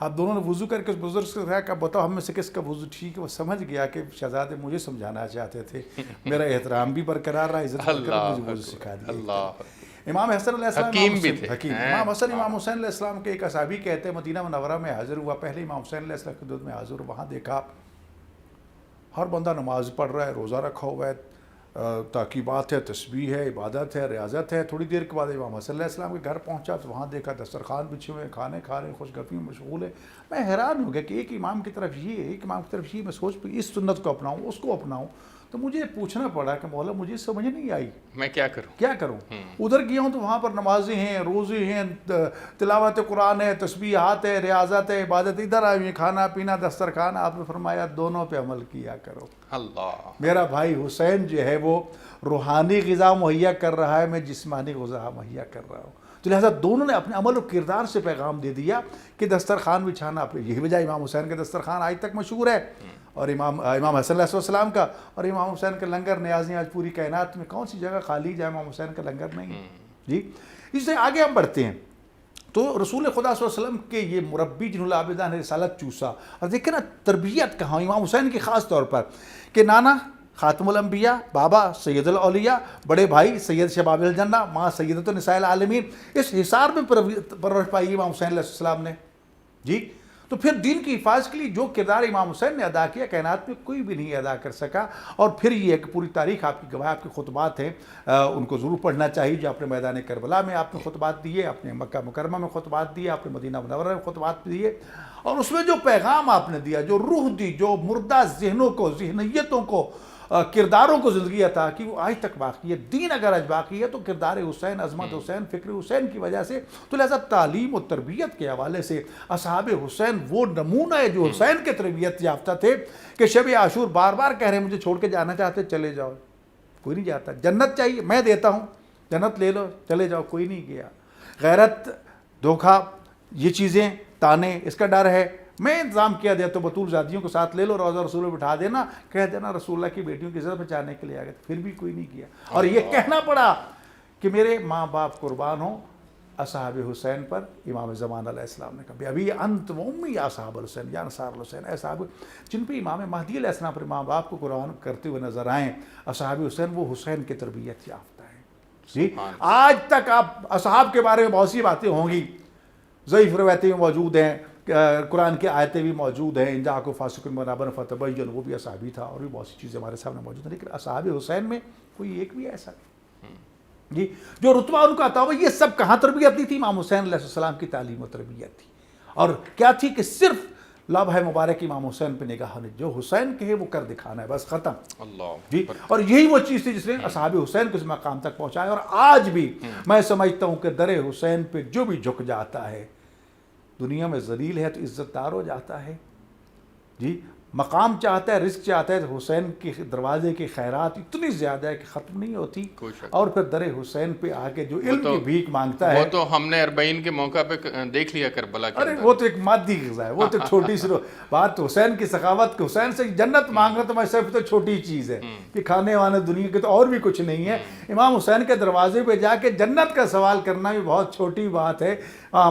اب دونوں نے وضو کر کے اس بزرگ سے کہا کہ اب بتاؤ ہم میں سے کس کا وضو ٹھیک ہے. وہ سمجھ گیا کہ شہزادے مجھے سمجھانا چاہتے تھے, میرا احترام بھی برقرار رہا, عزت برقرار, مجھے وضو سکھا دیا. اللہ امام حسن علیہ السلام حکیم بھی تھے. حکیم امام حسن امام حسین علیہ السلام کے ایک اصحابی کہتے ہیں مدینہ منورہ میں حاضر ہوا, پہلے امام حسین علیہ السلام کے دودھ میں حاضر, وہاں دیکھا ہر بندہ نماز پڑھ رہا ہے, روزہ رکھا ہوا ہے, تاکیبات ہے, تسبیح ہے, عبادت ہے, ریاضت ہے. تھوڑی دیر کے بعد امام حسن علیہ السلام کے گھر پہنچا تو وہاں دیکھا دسترخوان بچھے ہوئے, کھانے کھا رہے ہیں, خوش گپی میں مشغول ہے. میں حیران ہو گیا کہ ایک امام کی طرف یہ ہے, ایک امام کی طرف یہ. میں سوچ پہ اس سنت کو اپناؤں, اس کو اپناؤں. تو مجھے پوچھنا پڑا کہ مولا مجھے سمجھ نہیں آئی, میں کیا کروں. ادھر گیا ہوں تو وہاں پر نمازیں ہیں, روزے ہیں, تلاوت قرآن ہے, تسبیحات ہے, ریاضت ہے, عبادت. ادھر آئی ہوئی کھانا پینا دسترخوان. آپ نے فرمایا دونوں پہ عمل کیا کرو. اللہ. میرا بھائی حسین جو ہے وہ روحانی غذا مہیا کر رہا ہے, میں جسمانی غذا مہیا کر رہا ہوں. تو لہٰذا دونوں نے اپنے عمل و کردار سے پیغام دے دیا کہ دسترخوان بچھانا آپ نے. یہی وجہ امام حسین کا دسترخوان آج تک مشہور ہے, اور امام حسن علیہ السلام کا, اور امام حسین کا لنگر نیازیں آج پوری کائنات میں کون سی جگہ خالی جائے امام حسین کا لنگر نہیں ہے. جی اس سے آگے ہم بڑھتے ہیں تو رسول خدا صلی اللہ علیہ وسلم کے یہ مربی جن العابدین نے رسالت چوسا. اور دیکھیں نا تربیت کہاں امام حسین کی خاص طور پر, کہ نانا خاتم الانبیاء, بابا سید الاولیاء, بڑے بھائی سید شباب الجنہ, ماں سیدۃ النساء العالمین. اس حصار میں پرورش پائی امام حسین علیہ السلام نے. جی تو پھر دین کی حفاظت کے لیے جو کردار امام حسین نے ادا کیا کائنات میں کوئی بھی نہیں ادا کر سکا. اور پھر یہ ہے کہ پوری تاریخ آپ کی گواہ, آپ کے خطبات ہیں, ان کو ضرور پڑھنا چاہیے. جو آپ نے میدان کربلا میں آپ نے خطبات دیے, آپ نے مکہ مکرمہ میں خطبات دیے, آپ نے مدینہ منورہ میں خطبات دیے, اور اس میں جو پیغام آپ نے دیا, جو روح دی, جو مردہ ذہنوں کو, ذہنیتوں کو, کرداروں کو زندگی عطا کی, وہ آج تک باقی ہے. دین اگر آج باقی ہے تو کردار حسین, عظمت حسین, فکر حسین کی وجہ سے. تو لہذا تعلیم و تربیت کے حوالے سے اصحاب حسین وہ نمونہ ہے جو حسین کے تربیت یافتہ تھے, کہ شب عاشور بار بار کہہ رہے ہیں مجھے چھوڑ کے جانا چاہتے, چلے جاؤ, کوئی نہیں جاتا. جنت چاہیے, میں دیتا ہوں, جنت لے لو, چلے جاؤ, کوئی نہیں گیا. غیرت, دھوکہ, یہ چیزیں, تانے, اس کا ڈر ہے, میں انتظام کیا دیا تو بطول زادیوں کو ساتھ لے لو, روضہ رسول میں بٹھا دینا, کہہ دینا رسول اللہ کی بیٹیوں کی عزت بچانے کے لیے آ گئے. پھر بھی کوئی نہیں کیا. اور یہ کہنا پڑا کہ میرے ماں باپ قربان ہوں اصحاب حسین پر. امام زمان علیہ السلام نے کہا ابھی انت و امی اصحاب الحسین یا انصار الحسین, اے صحاب جن پہ امام مہدی علیہ السلام پر ماں باپ کو قربان کرتے ہوئے نظر آئیں, اصحاب حسین وہ حسین کی تربیت یافتہ ہیں. جی آج تک آپ اصحاب کے بارے میں بہت سی باتیں ہوں گی, ضعیف روایتیں موجود ہیں, قرآن کی آیتیں بھی موجود ہیں, ان جاءکم فاسق بنبأ فتبینوا, وہ بھی اصحابی تھا, اور بھی بہت سی چیزیں ہمارے سامنے موجود ہیں. لیکن اصحاب حسین میں کوئی ایک بھی ایسا نہیں جی جو رتبہ ان کا عطا ہوا. یہ سب کہاں تربیت نہیں تھی؟ امام حسین علیہ السلام کی تعلیم و تربیت تھی. اور کیا تھی کہ صرف لبہ مبارک امام حسین پہ نگاہ نے, جو حسین کہے وہ کر دکھانا ہے, بس ختم. اللہ. جی اور یہی وہ چیز تھی جس نے اصحاب حسین کو اس مقام تک پہنچایا. اور آج بھی میں سمجھتا ہوں کہ در حسین پہ جو بھی جھک جاتا ہے دنیا میں ذلیل ہے تو عزت دار ہو جاتا ہے. جی مقام چاہتا ہے, رزق چاہتا ہے, تو حسین کے دروازے کی خیرات اتنی زیادہ ہے کہ ختم نہیں ہوتی. اور پھر در حسین پہ آ کے جو علم کی بھیک مانگتا ہے, وہ تو ہم نے 40 کے موقع پہ دیکھ لیا کربلا کے ارے وہ تو ایک مادی غذا ہے, وہ تو چھوٹی سی بات. حسین کی سخاوت, حسین سے جنت مانگنا تو میں صرف تو چھوٹی چیز ہے کہ کھانے وانے دنیا کے تو اور بھی کچھ نہیں ہے. امام حسین کے دروازے پہ جا کے جنت کا سوال کرنا بھی بہت چھوٹی بات ہے.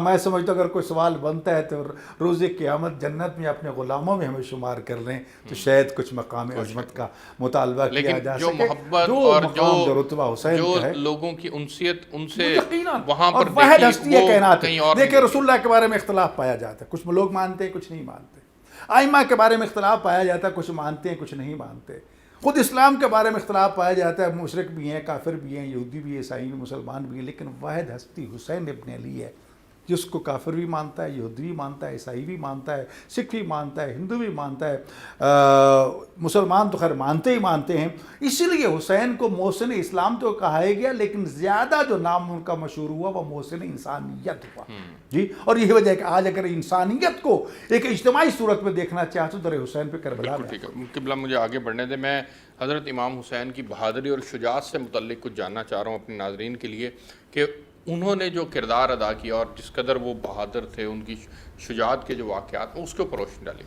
میں سمجھتا ہوں اگر کوئی سوال بنتا ہے تو روز قیامت جنت میں اپنے غلاموں میں ہمیں شمار کر لیں تو شاید کچھ مقام عظمت کا مطالبہ کیا جا سکے. جو محبت اور جو رتبہ حسین جو کا ہے, لوگوں کی انسیت ان سے یقیناً وہاں پر واحد ہستی ہے کائنات. دیکھیں اور رسول اللہ کے بارے میں اختلاف پایا جاتا ہے, کچھ لوگ مانتے ہیں کچھ نہیں مانتے. ائمہ کے بارے میں اختلاف پایا جاتا ہے, کچھ مانتے ہیں کچھ نہیں مانتے. خود اسلام کے بارے میں اختلاف پایا جاتا ہے, مشرک بھی ہیں, کافر بھی ہیں, یہودی بھی ہیں, عیسائی بھی, مسلمان بھی ہیں. لیکن واحد ہستی حسین ابن علی ہے, جس کو کافر بھی مانتا ہے, یہودی بھی مانتا ہے, عیسائی بھی مانتا ہے, سکھ بھی مانتا ہے, ہندو بھی مانتا ہے, مسلمان تو خیر مانتے ہی مانتے ہیں. اسی لیے حسین کو محسن اسلام تو کہا گیا, لیکن زیادہ جو نام ان کا مشہور ہوا وہ محسن انسانیت ہوا. جی اور یہی وجہ ہے کہ آج اگر انسانیت کو ایک اجتماعی صورت میں دیکھنا چاہتے تو در حسین پہ کربلا میں. قبلہ مجھے آگے بڑھنے دیں. میں حضرت امام حسین کی بہادری اور شجاعت سے متعلق کچھ جاننا چاہ رہا ہوں اپنے ناظرین کے لیے, کہ انہوں نے جو کردار ادا کیا اور جس قدر وہ بہادر تھے, ان کی شجاعت کے جو واقعات ہیں اس کے اوپر روشنی ڈالی.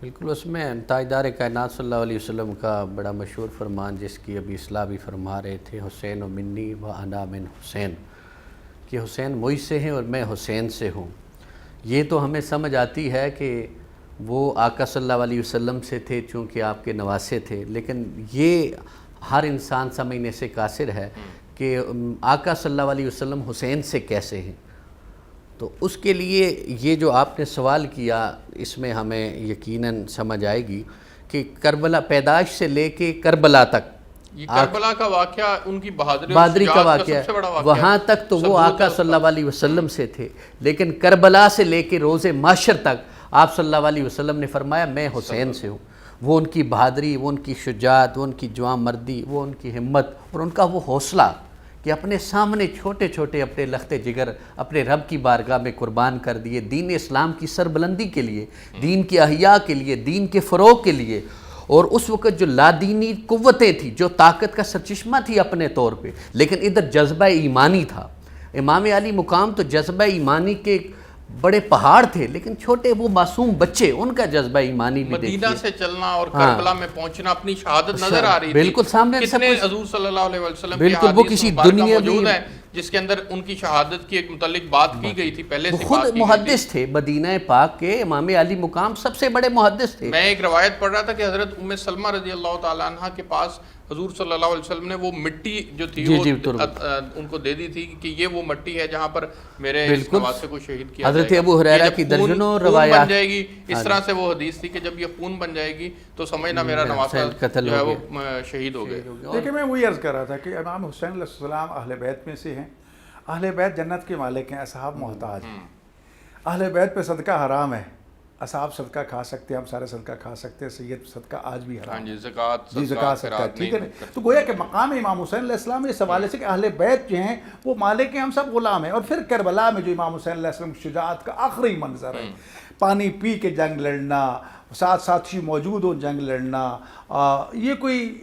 بالکل, اس میں تاجدار کائنات صلی اللہ علیہ وسلم کا بڑا مشہور فرمان, جس کی ابھی اصلاح بھی فرما رہے تھے, حسین و منی و انا من حسین, کہ حسین مجھ سے ہیں اور میں حسین سے ہوں. یہ تو ہمیں سمجھ آتی ہے کہ وہ آقا صلی اللہ علیہ وسلم سے تھے چونکہ آپ کے نواسے تھے، لیکن یہ ہر انسان سمجھنے سے قاصر ہے کہ آقا صلی اللہ علیہ وسلم حسین سے کیسے ہیں. تو اس کے لیے یہ جو آپ نے سوال کیا اس میں ہمیں یقیناً سمجھ آئے گی کہ کربلا پیدائش سے لے کے کربلا تک، یہ کربلا کا واقعہ ان کی بہادری کا واقعہ سب سے بڑا واقعہ وہاں تک تو وہ آقا صلی اللہ علیہ وسلم سے تھے، لیکن کربلا سے لے کے روز محشر تک آپ صلی اللہ علیہ وسلم نے فرمایا میں حسین سے ہوں. وہ ان کی بہادری، وہ ان کی شجاعت، وہ ان کی جواں مردی، وہ ان کی ہمت اور ان کا وہ حوصلہ کہ اپنے سامنے چھوٹے چھوٹے اپنے لخت جگر اپنے رب کی بارگاہ میں قربان کر دیے دین اسلام کی سربلندی کے لیے، دین کی احیاء کے لیے، دین کے فروغ کے لیے. اور اس وقت جو لادینی قوتیں تھیں، جو طاقت کا سرچشمہ تھی اپنے طور پہ، لیکن ادھر جذبہ ایمانی تھا. امام علی مقام تو جذبہ ایمانی کے بڑے پہاڑ تھے، لیکن چھوٹے وہ معصوم بچے، ان کا جذبہ ایمانی بھی دیکھیے. مدینہ سے چلنا اور کربلا میں پہنچنا، اپنی شہادت نظر آ رہی تھی. بالکل سامنے کتنے حضور صلی اللہ علیہ وسلم کی بالکل وہ حدیث کسی مبارکہ دنیا موجود ہے جس کے اندر ان کی شہادت کی ایک متعلق بات کی گئی تھی، پہلے سے خود بات کی محدث تھے مدینہ پاک کے. امام علی مقام سب سے بڑے محدث تھے. میں ایک روایت پڑھ رہا تھا کہ حضرت ام سلمہ رضی اللہ تعالیٰ عنہ کے پاس حضور صلی اللہ علیہ وسلم نے وہ مٹی جو تھی وہ ان کو دے دی تھی کہ یہ وہ مٹی ہے جہاں پر میرے اس نواسے کو شہید کیا حضرت ابو ہریرہ کی درجنوں روایات بن جائے گی. اس طرح سے وہ حدیث تھی کہ جب یہ خون بن جائے گی تو سمجھنا میرا نواسہ جو ہے وہ شہید ہو گئے. دیکھیں میں وہی عرض کر رہا تھا کہ امام حسین علیہ السلام اہل بیت میں سے ہیں. اہل بیت جنت کے مالک ہیں، اصحاب محتاج ہیں. اہل بیت پہ صدقہ حرام ہے. اصحاب صدقہ کھا سکتے ہیں، ہم سارے صدقہ کھا سکتے ہیں، سید صدقہ آج بھی حرام ہے. زکوٰۃ صدقہ ٹھیک ہے. تو گویا کہ مقام امام حسین علیہ السلام اس حوالے سے کہ اہل بیت جو ہیں وہ مالک ہیں، ہم سب غلام ہیں. اور پھر کربلا میں جو امام حسین علیہ السلام کی شجاعت کا آخری منظر ہے، پانی پی کے جنگ لڑنا، ساتھ ساتھی موجود ہوں جنگ لڑنا، یہ کوئی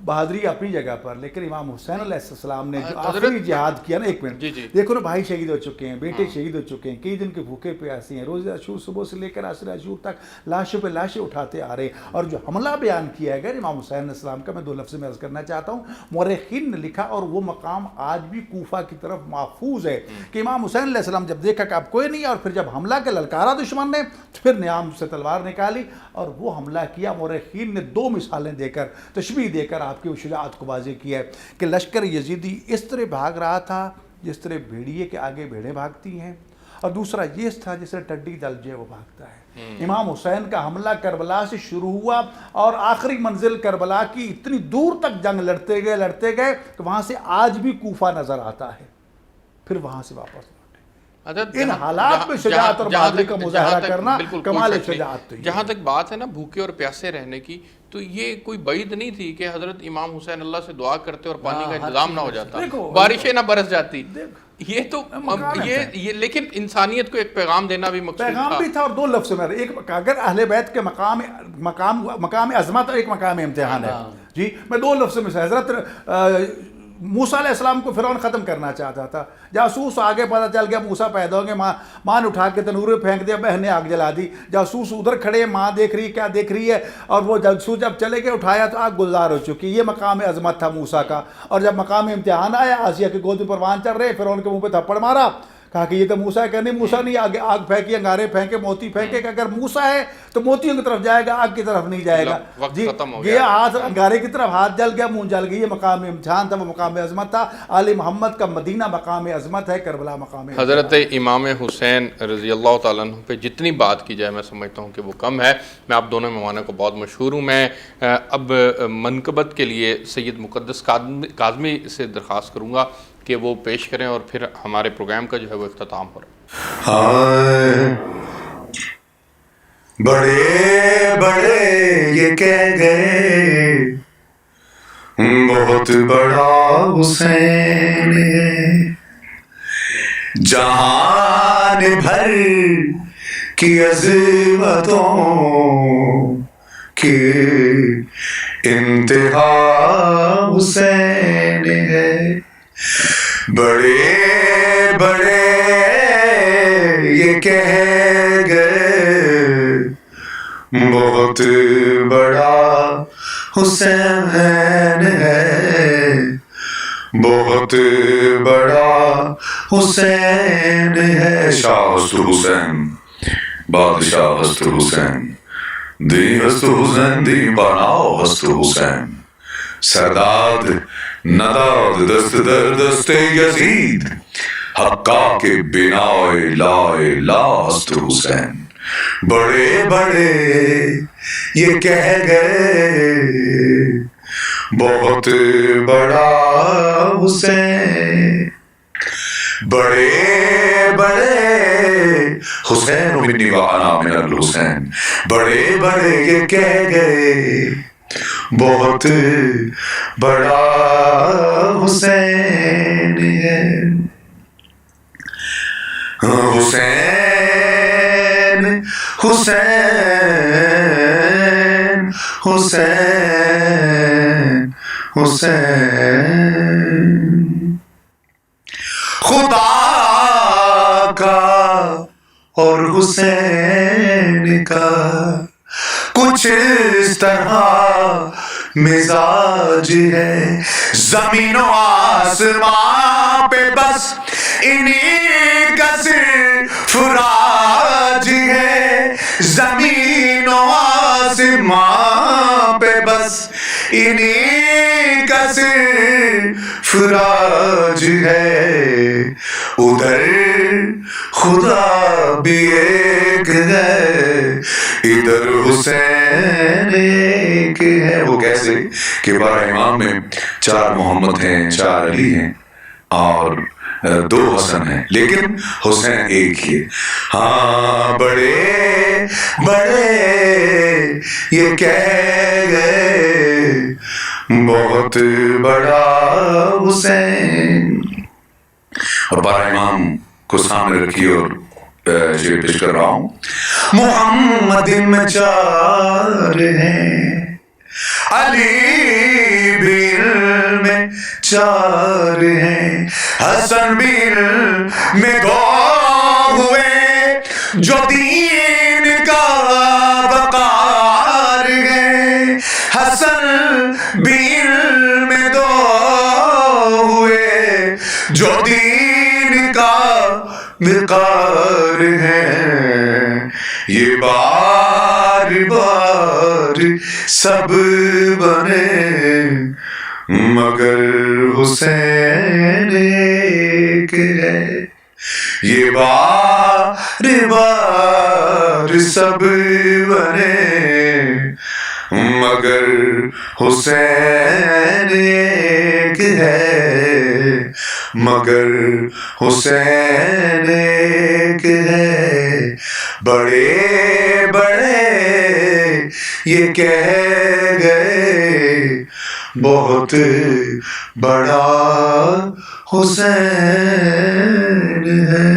بہادری اپنی جگہ پر. لیکن امام حسین علیہ السلام نے جو آخری جہاد کیا نا، ایک منٹ دیکھو نا، بھائی شہید ہو چکے ہیں، بیٹے شہید ہو چکے ہیں، کئی دن کے بھوکے پیاسے ہیں، روز عاشور صبح سے لے کر عصر عاشور تک لاشوں پہ لاشیں اٹھاتے آ رہے ہیں. اور جو حملہ بیان کیا ہے امام حسین علیہ السلام کا، میں دو لفظ میں عرض کرنا چاہتا ہوں. مورخین نے لکھا اور وہ مقام آج بھی کوفہ کی طرف محفوظ ہے کہ امام حسین علیہ السلام جب دیکھا کہ اب کوئی نہیں، اور پھر جب حملہ کے للکارا دشمن نے، پھر نیام سے تلوار نکالی اور وہ حملہ کیا. مورخین نے دو مثالیں دے کر، تشبیہ دے کر آپ کی شجاعت کو واضح کیا ہے کہ لشکر یزیدی اس طرح بھاگ رہا تھا جس طرح بھیڑیے کے آگے بھیڑیں بھاگتی ہیں، اور دوسرا یہ تھا جس طرح ٹڈی دل جو ہے وہ بھاگتا ہے. امام حسین کا حملہ کربلا سے شروع ہوا اور آخری منزل کربلا کی اتنی دور تک جنگ لڑتے گئے کہ وہاں سے آج بھی کوفہ نظر آتا ہے. پھر وہاں سے واپس ان حالات میں شجاعت اور بہادری کا مظاہرہ کرنا کمال شجاعت. جہاں تک بات ہے نا بھوکے اور پیاسے رہنے کی، تو یہ کوئی بعید نہیں تھی کہ حضرت امام حسین اللہ سے دعا کرتے اور پانی کا انتظام نہ ہو جاتا، بارشیں نہ برس جاتی. یہ تو یہ لیکن انسانیت کو ایک پیغام دینا بھی مقصود پیغام بھی تھا. اور دو لفظ میں ایک اگر اہل بیت کے مقام عظمت اور ایک مقام امتحان ہے. جی میں دو لفظ میں سے، حضرت موسیٰ علیہ السلام کو فرعون ختم کرنا چاہتا تھا. جاسوس آگے پتہ چل گیا موسیٰ پیدا ہوں گے، ماں نے اٹھا کے تنور میں پھینک دیا، بہن نے آگ جلا دی. جاسوس ادھر کھڑے، ماں دیکھ رہی کیا دیکھ رہی ہے، اور وہ جاسوس جب چلے گئے اٹھایا تو آگ گلزار ہو چکی. یہ مقام عظمت تھا موسیٰ کا. اور جب مقام امتحان آیا، آسیہ کے گود میں پروان چل رہے، فرعون کے منہ پہ تھپڑ مارا، کہا کہ یہ تو موسیٰ ہے. نہیں موسیٰ نہیں، آگے آگ پھینکی، انگارے پھینکے، موتی پھینکے کہ اگر موسیٰ ہے تو موتیوں کی طرف جائے گا، آگ کی طرف نہیں جائے گا. جی یہ ہاتھ انگارے کی طرف، ہاتھ جل گیا، منہ جل گئی. یہ مقام امتحان تھا، وہ مقام عظمت تھا. آل محمد کا مدینہ مقام عظمت ہے، کربلا مقام عظمت. حضرت امام حسین رضی اللہ تعالیٰ عنہ پہ جتنی بات کی جائے میں سمجھتا ہوں کہ وہ کم ہے. میں آپ دونوں مہمانوں کو بہت مشہور ہوں. میں اب منقبت کے لیے سید مقدس کاظمی سے درخواست کروں گا کہ وہ پیش کریں اور پھر ہمارے پروگرام کا جو ہے وہ اختتام ہو رہا ہے. بڑے بڑے یہ کہہ گئے بہت بڑا حسین ہے، جہان بھر کی عظمتوں کی انتہا حسین ہے. بڑے بڑے یہ کہہ گئے بہت بڑا حسین ہے، بہت بڑا حسین ہے. شاہ ہست حسین بادشاہ ہست حسین دی ہست حسین دی بناؤ ہست حسین. سرداد نداد دست در دست یزید حقا کے بنا لا لا ہست حسین. بڑے بڑے یہ کہہ گئے بہت بڑا حسین. بڑے بڑے حسین منی وانا من الحسین. بڑے بڑے یہ کہہ گئے بہت بڑا حسین ہے. حسین حسین حسین حسین خدا کا اور حسین کا کچھ اس طرح مزاج ہے. زمین و آسمان پہ بس انہیں کا صرف راج ہے. زمین و آسمان پہ بس انہیں کا صرف راج ہے. ادھر خدا بھی ایک ہے ادھر حسین ایک ہے. وہ کیسے کہ بارہ امام میں 4 محمد ہیں 4 علی ہیں اور 2 حسن ہیں لیکن حسین ایک ہی ہے. ہاں بڑے بڑے یہ کہہ گئے بہت بڑا حسین. اور بارہ امام کو سامنے رکھی اور یہ پیش کر رہا ہوں. محمد میں 4 ہیں علی بھی میں 4 ہیں حسن بھی میں 2 ہوئے جو دین کا وقار ہے. حسن بھی میں 2 ہوئے جو دین کا وقار ہے. یہ بار بار سب بنے مگر حسین ایک ہے. یہ بار بار سب بنے مگر حسین ایک ہے. مگر حسین ایک ہے. بڑے بڑے یہ کہہ گئے بہت بڑا حسین ہے.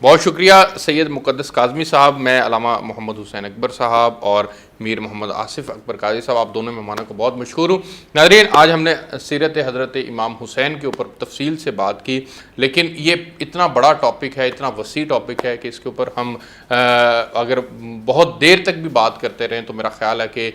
بہت شکریہ سید مقدس کاظمی صاحب. میں علامہ محمد حسین اکبر صاحب اور میر محمد آصف اکبر قاضی صاحب آپ دونوں مہمانوں کو بہت مشکور ہوں. ناظرین آج ہم نے سیرت حضرت امام حسین کے اوپر تفصیل سے بات کی لیکن یہ اتنا بڑا ٹاپک ہے اتنا وسیع ٹاپک ہے کہ اس کے اوپر ہم اگر بہت دیر تک بھی بات کرتے رہیں تو میرا خیال ہے کہ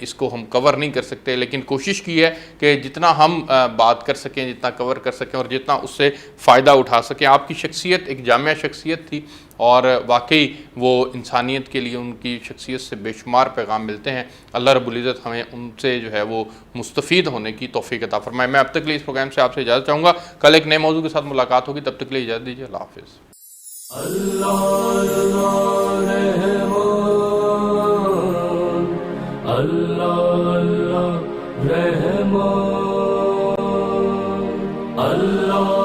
اس کو ہم کور نہیں کر سکتے. لیکن کوشش کی ہے کہ جتنا ہم بات کر سکیں جتنا کور کر سکیں اور جتنا اس سے فائدہ اٹھا سکیں. آپ کی شخصیت ایک جامع شخصیت تھی اور واقعی وہ انسانیت کے لیے ان کی شخصیت سے بے شمار پیغام ملتے ہیں. اللہ رب العزت ہمیں ان سے جو ہے وہ مستفید ہونے کی توفیق عطا فرمائے. میں اب تک کے لیے اس پروگرام سے آپ سے اجازت چاہوں گا. کل ایک نئے موضوع کے ساتھ ملاقات ہوگی. تب تک کے لیے اجازت دیجیے. اللہ حافظ. اللہ